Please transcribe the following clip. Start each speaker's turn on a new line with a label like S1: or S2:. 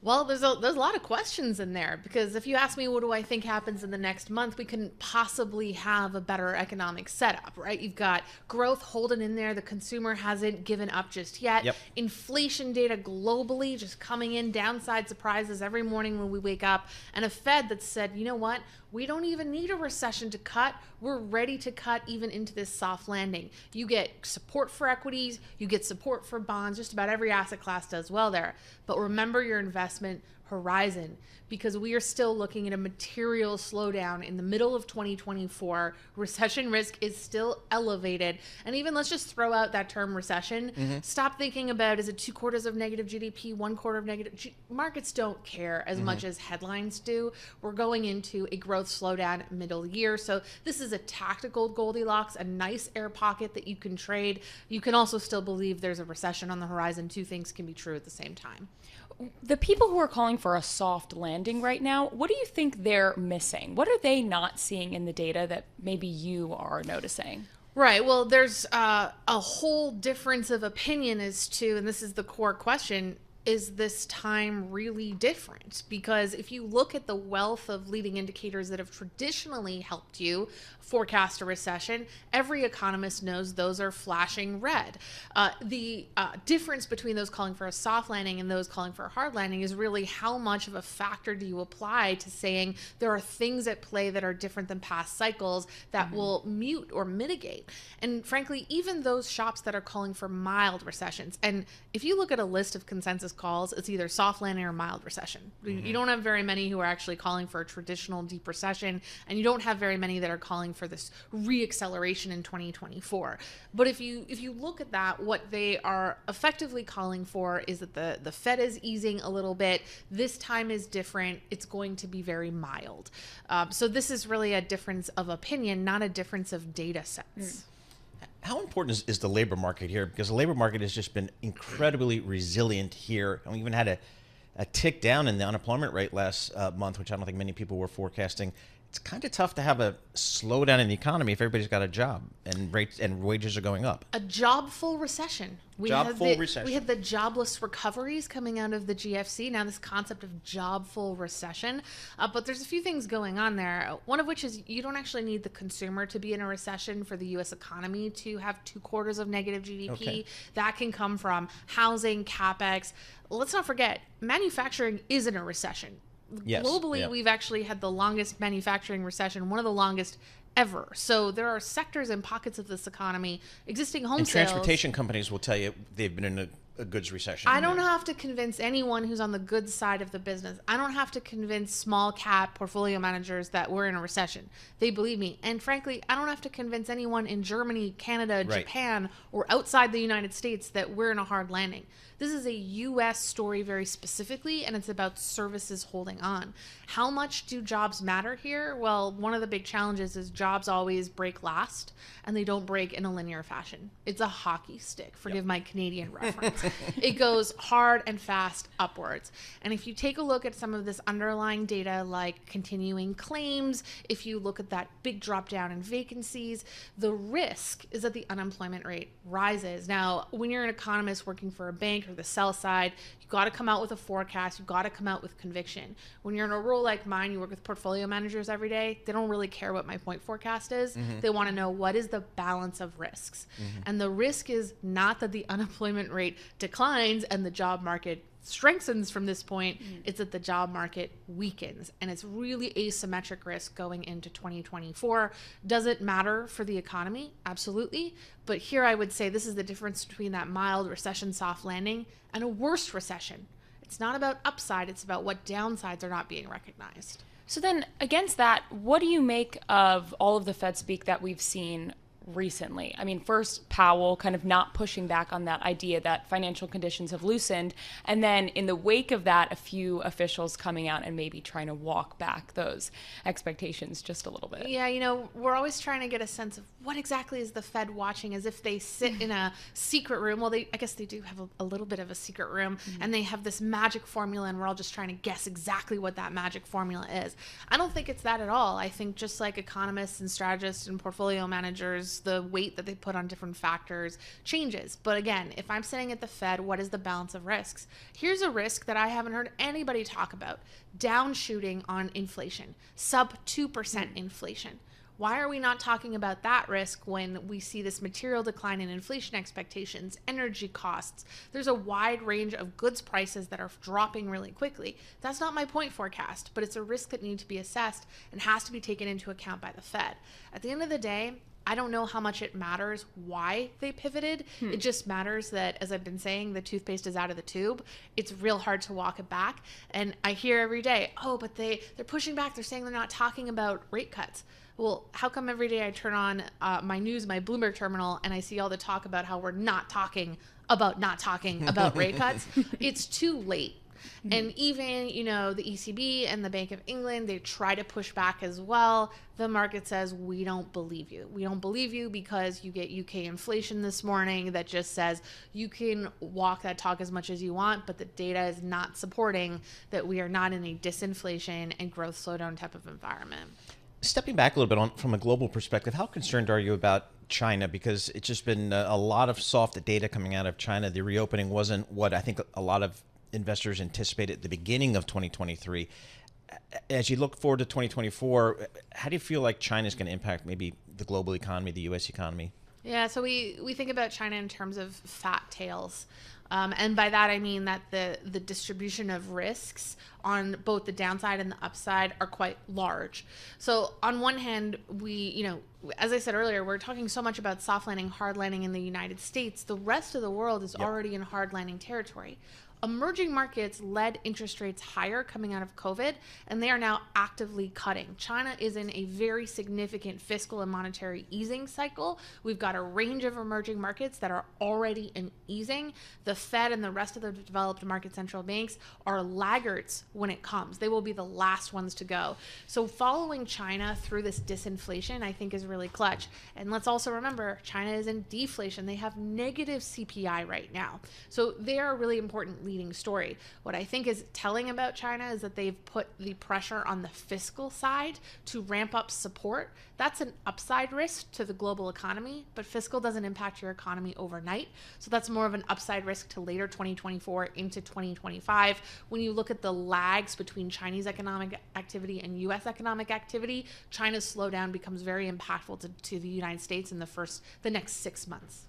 S1: Well, there's a lot of questions in there, because if you ask me what do I think happens in the next month, we couldn't possibly have a better economic setup, right? You've got growth holding in there. The consumer hasn't given up just yet.
S2: Yep.
S1: Inflation data globally just coming in, downside surprises every morning when we wake up, and a Fed that said, you know what? We don't even need a recession to cut. We're ready to cut even into this soft landing. You get support for equities, you get support for bonds, just about every asset class does well there. But remember your investment horizon, because we are still looking at a material slowdown in the middle of 2024. Recession risk is still elevated. And even let's just throw out that term recession. Stop thinking about, is it 2 quarters of negative GDP, 1 quarter of negative? Markets don't care as much as headlines do. We're going into a growth slowdown middle year. So this is a tactical Goldilocks, a nice air pocket that you can trade. You can also still believe there's a recession on the horizon. Two things can be true at the same time.
S3: The people who are calling for a soft landing right now, what do you think they're missing? What are they not seeing in the data that maybe you are noticing?
S1: Right. Well, there's a whole difference of opinion as to, and this is the core question, is this time really different? Because if you look at the wealth of leading indicators that have traditionally helped you forecast a recession, every economist knows those are flashing red. The difference between those calling for a soft landing and those calling for a hard landing is really how much of a factor do you apply to saying there are things at play that are different than past cycles that will mute or mitigate. And frankly, even those shops that are calling for mild recessions, and if you look at a list of consensus calls, it's either soft landing or mild recession. You don't have very many who are actually calling for a traditional deep recession, and you don't have very many that are calling for this re-acceleration in 2024. But if you look at that, what they are effectively calling for is that the Fed is easing a little bit. This time is different. It's going to be very mild. So this is really a difference of opinion, not a difference of data sets.
S2: How important is the labor market here? Because the labor market has just been incredibly resilient here. And we even had a tick down in the unemployment rate last month, which I don't think many people were forecasting. It's kind of tough to have a slowdown in the economy if everybody's got a job and rates and wages are going up.
S1: A job-full recession. We had the jobless recoveries coming out of the GFC. Now this concept of job-full recession. But there's a few things going on there. One of which is you don't actually need the consumer to be in a recession for the U.S. economy to have 2 quarters of negative GDP.
S2: Okay.
S1: That can come from housing, CapEx. Let's not forget, manufacturing is in a recession.
S2: Yes.
S1: Globally, we've actually had the longest manufacturing recession, one of the longest ever. So there are sectors and pockets of this economy, existing home
S2: And
S1: sales.
S2: transportation companies will tell you they've been in a goods recession.
S1: I don't have to convince anyone who's on the good side of the business. I don't have to convince small cap portfolio managers that we're in a recession. They believe me. And frankly, I don't have to convince anyone in Germany, Canada,
S2: Right.
S1: Japan, or outside the United States that we're in a hard landing. This is a U.S. story very specifically, and it's about services holding on. How much do jobs matter here? Well, one of the big challenges is jobs always break last, and they don't break in a linear fashion. It's a hockey stick. Forgive my Canadian reference. It goes hard and fast upwards. And if you take a look at some of this underlying data like continuing claims, if you look at that big drop down in vacancies, the risk is that the unemployment rate rises. Now, when you're an economist working for a bank or the sell side, you got to come out with a forecast. You got to come out with conviction. When you're in a role like mine, you work with portfolio managers every day. They don't really care what my point forecast is. They want to know what is the balance of risks. And the risk is not that the unemployment rate declines and the job market strengthens from this point. It's that the job market weakens, and it's really asymmetric risk going into 2024. Does it matter for the economy? Absolutely. But here I would say this is the difference between that mild recession, soft landing, and a worse recession. It's not about upside, it's about what downsides are not being recognized.
S3: So then against that, what do you make of all of the Fed speak that we've seen recently? I mean, first, Powell kind of not pushing back on that idea that financial conditions have loosened. And then in the wake of that, a few officials coming out and maybe trying to walk back those expectations just a little bit.
S1: Yeah, you know, we're always trying to get a sense of what exactly is the Fed watching, as if they sit in a secret room. Well, I guess they do have a little bit of a secret room, and they have this magic formula, and we're all just trying to guess exactly what that magic formula is. I don't think it's that at all. I think just like economists and strategists and portfolio managers factors, the weight that they put on different factors changes. But again, if I'm sitting at the Fed, what is the balance of risks? Here's a risk that I haven't heard anybody talk about: downshooting on inflation, sub 2% inflation. Why are we not talking about that risk when we see this material decline in inflation expectations, energy costs? There's a wide range of goods prices that are dropping really quickly. That's not my point forecast, but it's a risk that needs to be assessed and has to be taken into account by the Fed. At the end of the day, I don't know how much it matters why they pivoted. It just matters that, as I've been saying, the toothpaste is out of the tube. It's real hard to walk it back. And I hear every day, oh, but they're pushing back. They're saying they're not talking about rate cuts. Well, how come every day I turn on my Bloomberg terminal, and I see all the talk about how we're not talking about rate cuts? It's too late. And even, the ECB and the Bank of England, they try to push back as well. The market says, we don't believe you. We don't believe you because you get UK inflation this morning that just says you can walk that talk as much as you want, but the data is not supporting that we are not in a disinflation and growth slowdown type of environment.
S2: Stepping back a little bit from a global perspective, how concerned are you about China? Because it's just been a lot of soft data coming out of China. The reopening wasn't what I think a lot of investors anticipated at the beginning of 2023. As you look forward to 2024, how do you feel like China is going to impact maybe the global economy, the U.S. economy?
S1: Yeah, so we think about China in terms of fat tails. And by that, I mean that the distribution of risks on both the downside and the upside are quite large. So on one hand, as I said earlier, we're talking so much about soft landing, hard landing in the United States. The rest of the world is already in hard landing territory. Emerging markets led interest rates higher coming out of COVID, and they are now actively cutting. China is in a very significant fiscal and monetary easing cycle. We've got a range of emerging markets that are already in easing. The Fed and the rest of the developed market central banks are laggards when it comes. They will be the last ones to go. So following China through this disinflation, I think, is really clutch. And let's also remember, China is in deflation. They have negative CPI right now. So they are a really important leading story. What I think is telling about China is that they've put the pressure on the fiscal side to ramp up support. That's an upside risk to the global economy, but fiscal doesn't impact your economy overnight. So that's more of an upside risk to later 2024 into 2025. When you look at the lags between Chinese economic activity and U.S. economic activity, China's slowdown becomes very impactful to the United States in the next 6 months.